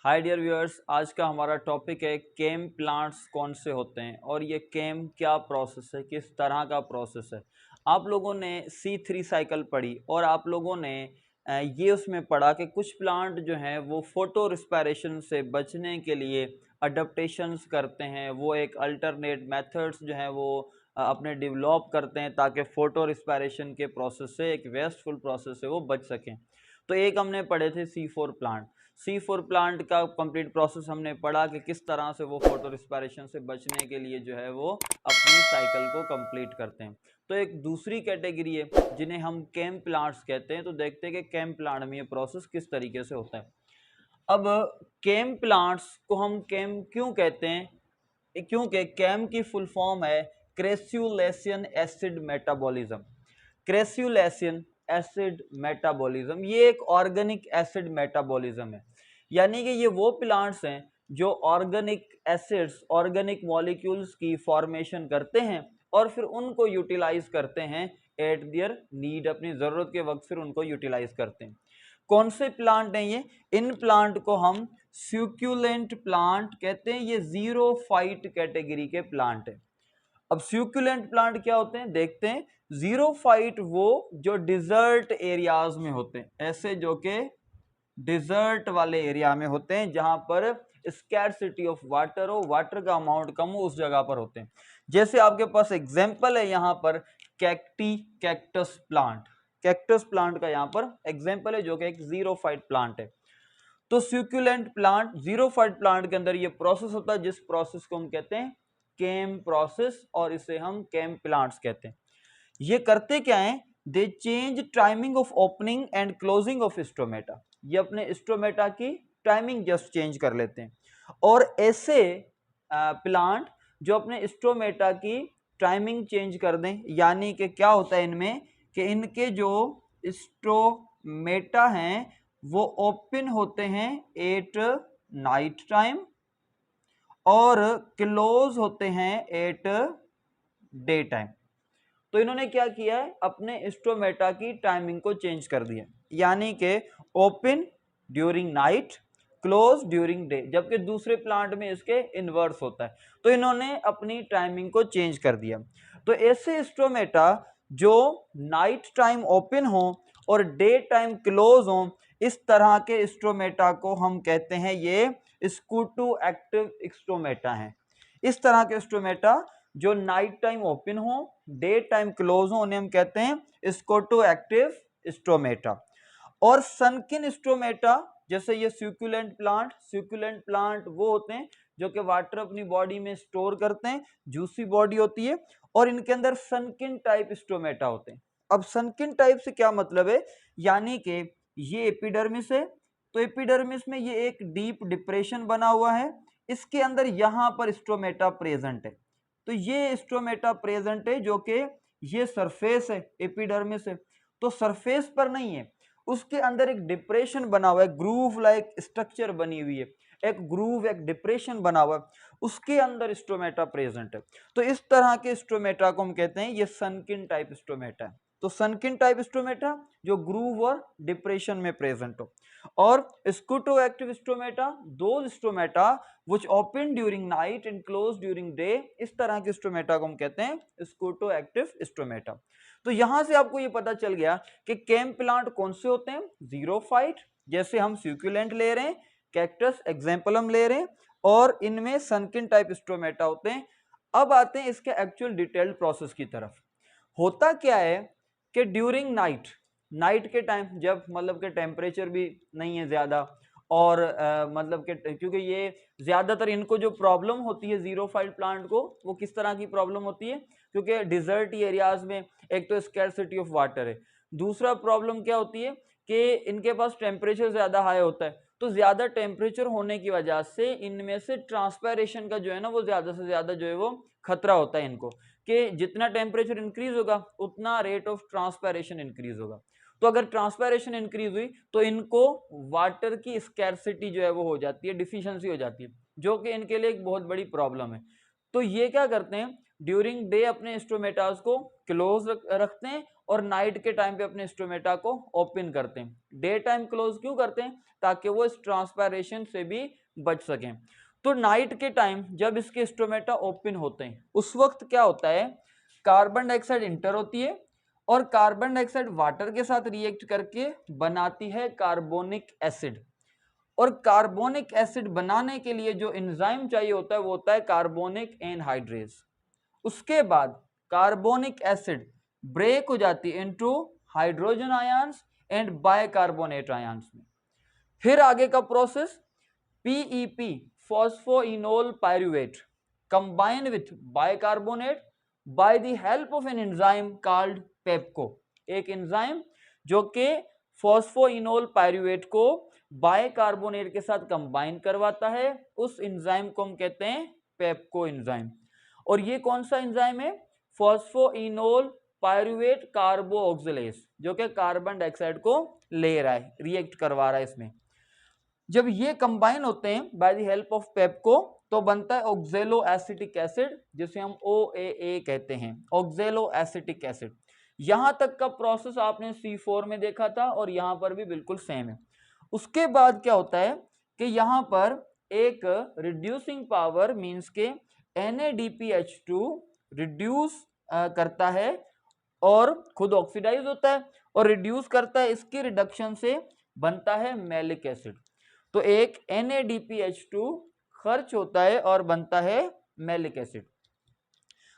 Hi dear viewers, आज का हमारा टॉपिक है केम प्लांट्स कौन से होते हैं और ये केम क्या प्रोसेस है, किस तरह का प्रोसेस है। आप लोगों ने C3 साइकिल पढ़ी और आप लोगों ने ये उसमें पढ़ा कि कुछ प्लांट जो हैं वो फोटो रिस्पायरेशन से बचने के लिए अडेप्टेशंस करते हैं, वो एक अल्टरनेट मेथड्स जो हैं वो अपने डेवलप करते हैं ताकि फोटो रिस्पायरेशन के प्रोसेस से, एक वेस्टफुल प्रोसेस से वो बच सकें। तो एक हमने पढ़े थे C4 प्लांट। C4 प्लांट का कंप्लीट प्रोसेस हमने पढ़ा कि किस तरह से वो फोटो रिस्पायरेशन से बचने के लिए जो है वो अपनी साइकिल को कंप्लीट करते हैं। तो एक दूसरी कैटेगरी है जिन्हें हम केम प्लांट्स कहते हैं। तो देखते हैं कि केम प्लांट में ये प्रोसेस किस तरीके से होता है। अब केम प्लांट्स को हम केम क्यों कहते हैं? क्योंकि केम की फुल फॉर्म है क्रेस्युलेशन एसिड मेटाबॉलिज्म। क्रेस्युलेशन एसिड मेटाबॉलिज्म ये एक ऑर्गेनिक एसिड मेटाबॉलिज्म है, यानी कि ये वो प्लांट्स हैं जो ऑर्गेनिक एसिड्स, ऑर्गेनिक मॉलिक्यूल्स की फॉर्मेशन करते हैं और फिर उनको यूटिलाइज करते हैं एट देयर नीड, अपनी जरूरत के वक्त फिर उनको यूटिलाइज करते हैं। कौन से प्लांट हैं ये? इन प्लांट को हम स्यूक्यूलेंट प्लांट कहते हैं। ये जीरो फाइट कैटेगरी के प्लांट है। अब स्यूक्यूलेंट प्लांट क्या होते हैं देखते हैं। जीरो फाइट वो जो डिजर्ट एरियाज में होते हैं, ऐसे जो कि डिजर्ट वाले एरिया में होते हैं जहां पर स्कैरसिटी ऑफ वाटर हो, वाटर का अमाउंट कम हो, उस जगह पर होते हैं। जैसे आपके पास एग्जांपल है यहाँ पर cacti, cactus plant. Cactus plant का यहाँ पर एग्जांपल है जो कि एक जीरो फाइट प्लांट है। तो स्यूक्यूलेंट प्लांट, जीरो फाइट प्लांट के अंदर ये प्रोसेस होता है जिस प्रोसेस को हम कहते हैं केम प्रोसेस, और इसे हम केम प्लांट्स कहते हैं। ये करते क्या है? दे change timing of opening and closing of stomata. ये अपने स्टोमेटा की टाइमिंग जस्ट चेंज कर लेते हैं। और ऐसे प्लांट जो अपने स्टोमेटा की टाइमिंग चेंज कर दें, यानी कि क्या होता है इनमें कि इनके जो स्टोमेटा हैं वो ओपन होते हैं एट नाइट टाइम और क्लोज होते हैं एट डे टाइम। तो इन्होंने क्या किया है? अपने स्टोमेटा की टाइमिंग को चेंज कर दिया, यानी कि open during night, close during day, जबकि दूसरे प्लांट में इसके इनवर्स होता है। तो इन्होंने अपनी टाइमिंग को चेंज कर दिया। तो ऐसे स्टोमेटा जो नाइट टाइम ओपन हो और डे टाइम क्लोज हो, इस तरह के स्टोमेटा को हम कहते हैं ये स्कूटो एक्टिव स्टोमेटा हैं। इस तरह के स्टोमेटा जो नाइट टाइम ओपन हो, डे टाइम क्लोज हो, उन्हें हम कहते हैं स्कोटो एक्टिव स्टोमेटा। और सनकिन स्टोमेटा, जैसे ये स्यूक्यूलेंट प्लांट वो होते हैं जो कि वाटर अपनी बॉडी में स्टोर करते हैं, जूसी बॉडी होती है, और इनके अंदर सनकिन टाइप स्टोमेटा होते हैं। अब सनकिन टाइप से क्या मतलब है? यानी कि ये एपिडर्मिस है, तो एपिडर्मिस में ये एक डीप डिप्रेशन बना हुआ है, इसके अंदर यहां पर स्टोमेटा प्रेजेंट है। तो ये स्टोमेटा प्रेजेंट है जो कि ये सरफेस है, एपिडर्मिस है, तो सरफेस पर नहीं है, उसके अंदर एक डिप्रेशन बना हुआ है, ग्रूव लाइक स्ट्रक्चर बनी हुई है, एक ग्रूव, एक डिप्रेशन बना हुआ है, उसके अंदर स्टोमेटा प्रेजेंट है। तो इस तरह के स्टोमेटा को हम कहते हैं ये सनकिन टाइप स्टोमेटा है। तो सनकिन टाइप स्टोमेटा जो ग्रूव और डिप्रेशन में प्रेजेंट हो, और scotoactive stomata those stomata which open during night and close during day, इस तरह के स्टोमेटा को हम कहते हैं स्कूटो एक्टिव स्टोमेटा। तो यहां से आपको ये पता चल गया कि केम प्लांट कौन से होते हैं। जीरो फाइट, जैसे हम स्यूक्यूलेंट ले रहे हैं, कैक्टस एग्जाम्पल हम ले रहे हैं, और इनमें सनकिन टाइप स्टोमेटा होते हैं। अब आते हैं इसके एक्चुअल डिटेल्ड प्रोसेस की तरफ। होता क्या है कि ड्यूरिंग नाइट, नाइट के टाइम जब मतलब के टेम्परेचर भी नहीं है ज्यादा, और मतलब के क्योंकि ये ज्यादातर इनको जो प्रॉब्लम होती है जीरो फाइट प्लांट को, वो किस तरह की प्रॉब्लम होती है? क्योंकि डिजर्ट एरियाज में एक तो स्कैरसिटी ऑफ वाटर है, दूसरा प्रॉब्लम क्या होती है कि इनके पास टेम्परेचर ज्यादा हाई होता है। तो ज्यादा टेम्परेचर होने की वजह से इनमें से ट्रांसपायरेशन का जो है ना वो ज्यादा से ज्यादा जो है वो खतरा होता है इनको, कि जितना टेम्परेचर इंक्रीज होगा उतना रेट ऑफ ट्रांसपायरेशन इंक्रीज होगा। तो अगर ट्रांसपायरेशन इंक्रीज हुई तो इनको वाटर की स्कैरसिटी जो है वो हो जाती है, डिफिशियंसी हो जाती है, जो कि इनके लिए एक बहुत बड़ी प्रॉब्लम है। तो ये क्या करते हैं, ड्यूरिंग डे अपने स्टोमेटास को क्लोज रखते हैं और नाइट के टाइम पे अपने स्टोमेटा को ओपन करते हैं। डे टाइम क्लोज क्यों करते हैं, ताकि वो इस ट्रांसपायरेशन से भी बच सकें। तो नाइट के टाइम जब इसके स्टोमेटा ओपन होते हैं उस वक्त क्या होता है, कार्बन डाइऑक्साइड इंटर होती है और कार्बन डाइऑक्साइड वाटर के साथ रिएक्ट करके बनाती है कार्बोनिक एसिड। और कार्बोनिक एसिड बनाने के लिए जो एंजाइम चाहिए होता है वो होता है कार्बोनिक एनहाइड्रेज। उसके बाद कार्बोनिक एसिड ब्रेक हो जाती है into hydrogen ions and bicarbonate ions में। फिर आगे का process, PEP phosphoenol pyruvate combine with bicarbonate by the help of an enzyme called PEPCO. एक एंजाइम जो कि फॉस्फोइनोल पायरुवेट को बाइकार्बोनेट के साथ कंबाइन करवाता है, उस एंजाइम को हम कहते हैं पेप्को एंजाइम। और ये कौन सा एंजाइम है, फॉस्फोइनोल पायरुवेट कार्बोऑक्सिलेज, जो कि कार्बन डाइऑक्साइड को ले रहा है, रिएक्ट करवा रहा है इसमें। जब ये कंबाइन होते हैं bye the help of PEPCO तो बनता है ऑक्जेलो एसिटिक एसिड, जिसे हम OAA कहते हैं, ऑक्जेलो एसिटिक एसिड। यहां तक का प्रोसेस आपने C4 में देखा था और यहां पर भी बिल्कुल सेम है। उसके बाद क्या होता है कि यहां पर एक रिड्यूसिंग पावर मींस के NADPH2 रिड्यूस करता है और खुद ऑक्सीडाइज होता है और रिड्यूस करता है, इसकी रिडक्शन से बनता है मैलिक एसिड। तो एक NADPH2 खर्च होता है और बनता है मैलिक एसिड।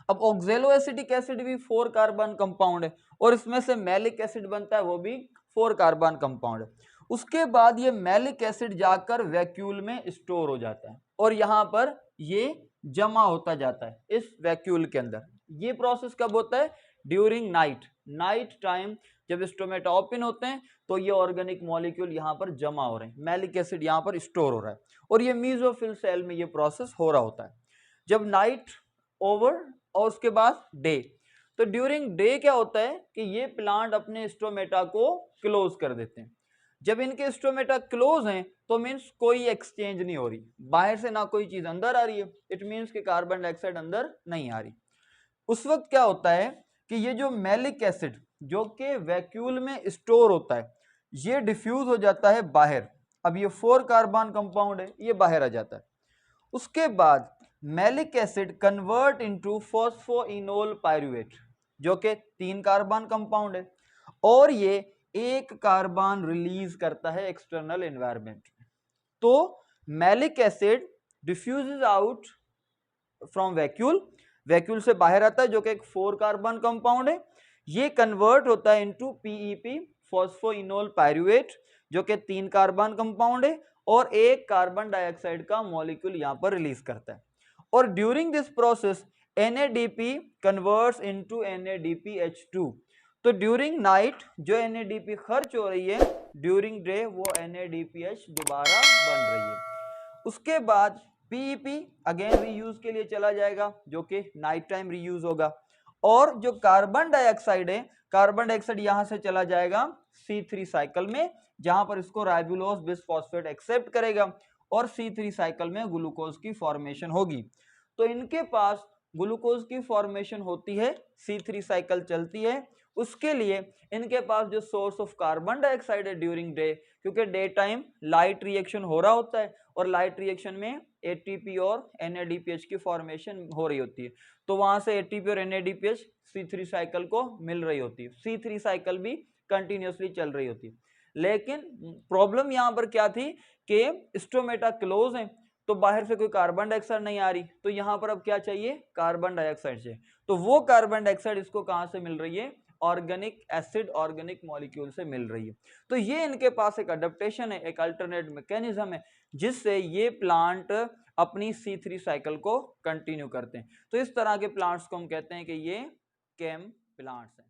अब ऑक्जेलो एसिटिक एसिड भी 4 कार्बन कंपाउंड है और इसमें से मैलिक एसिड बनता है, वो भी 4 कार्बन कंपाउंड है। उसके बाद ये मैलिक एसिड जाकर वैक्यूल में स्टोर हो जाता है और यहां पर ये जमा होता जाता है इस वैक्यूल के अंदर। ये प्रोसेस कब होता है, ड्यूरिंग नाइट टाइम जब स्टोमेटा ओपन होते हैं तो ये ऑर्गेनिक मॉलिक्यूल यहाँ पर जमा हो रहे हैं, मैलिक एसिड यहाँ पर स्टोर हो रहा है और ये मीजोफिल सेल में ये प्रोसेस हो रहा होता है। जब नाइट ओवर और उसके बाद डे, तो ड्यूरिंग डे क्या होता है कि ये प्लांट अपने स्टोमेटा को क्लोज कर देते हैं। जब इनके स्टोमेटा क्लोज हैं तो मीन्स कोई एक्सचेंज नहीं हो रही, बाहर से ना कोई चीज अंदर आ रही है, इट मीन्स कि कार्बन डाइऑक्साइड अंदर नहीं आ रही। उस वक्त क्या होता है कि ये जो मैलिक एसिड जो कि वैक्यूल में स्टोर होता है ये डिफ्यूज हो जाता है बाहर। अब ये 4 कार्बन कंपाउंड है, ये बाहर आ जाता है। उसके बाद malic acid convert into phosphoenol pyruvate जो कि 3 कार्बन कंपाउंड है और ये 1 कार्बन रिलीज करता है एक्सटर्नल एनवायरनमेंट। तो malic acid diffuses out from vacuole से बाहर आता है जो कि एक 4 कार्बन कंपाउंड है। ये कन्वर्ट होता है इनटू पीईपी फॉस्फोइनोल पायरुवेट जो कि 3 कार्बन कंपाउंड है और 1 कार्बन डाइऑक्साइड का मॉलिक्यूल यहां पर रिलीज करता है। और during this process NADP converts into NADPH2। तो ड्यूरिंग नाइट जो NADP खर्च हो रही है, ड्यूरिंग डे वो NADPH दोबारा बन रही है। उसके बाद पीईपी अगेन रीयूज के लिए चला जाएगा जो कि नाइट टाइम रीयूज होगा। और जो कार्बन डाइऑक्साइड है, कार्बन डाइऑक्साइड यहां से चला जाएगा C3 साइकिल में, जहां पर इसको राइबुलोज बिसफॉस्फेट एक्सेप्ट करेगा और C3 साइकिल में ग्लूकोज की फॉर्मेशन होगी। तो इनके पास ग्लूकोज की फॉर्मेशन होती है, C3 साइकिल चलती है। उसके लिए इनके पास जो सोर्स ऑफ कार्बन डाइऑक्साइड है ड्यूरिंग डे, क्योंकि डे टाइम लाइट रिएक्शन हो रहा होता है और लाइट रिएक्शन में ATP और NADPH की फॉर्मेशन हो रही होती है, तो वहां से ATP और NADPH C3 साइकिल को मिल रही होती है। C3 साइकिल भी कंटिन्यूसली चल रही होती है। लेकिन प्रॉब्लम यहां पर क्या थी कि स्टोमेटा क्लोज है तो बाहर से कोई कार्बन डाइऑक्साइड नहीं आ रही, तो यहां पर अब क्या चाहिए, कार्बन डाइऑक्साइड चाहिए। तो वो कार्बन डाइऑक्साइड इसको कहां से मिल रही है, ऑर्गेनिक एसिड ऑर्गेनिक मॉलिक्यूल से मिल रही है। तो ये इनके पास एक अडेप्टेशन है, एक अल्टरनेट मैकेनिज्म है जिससे ये प्लांट अपनी C3 साइकिल को कंटिन्यू करते हैं। तो इस तरह के प्लांट्स को हम कहते हैं कि ये केम प्लांट्स हैं।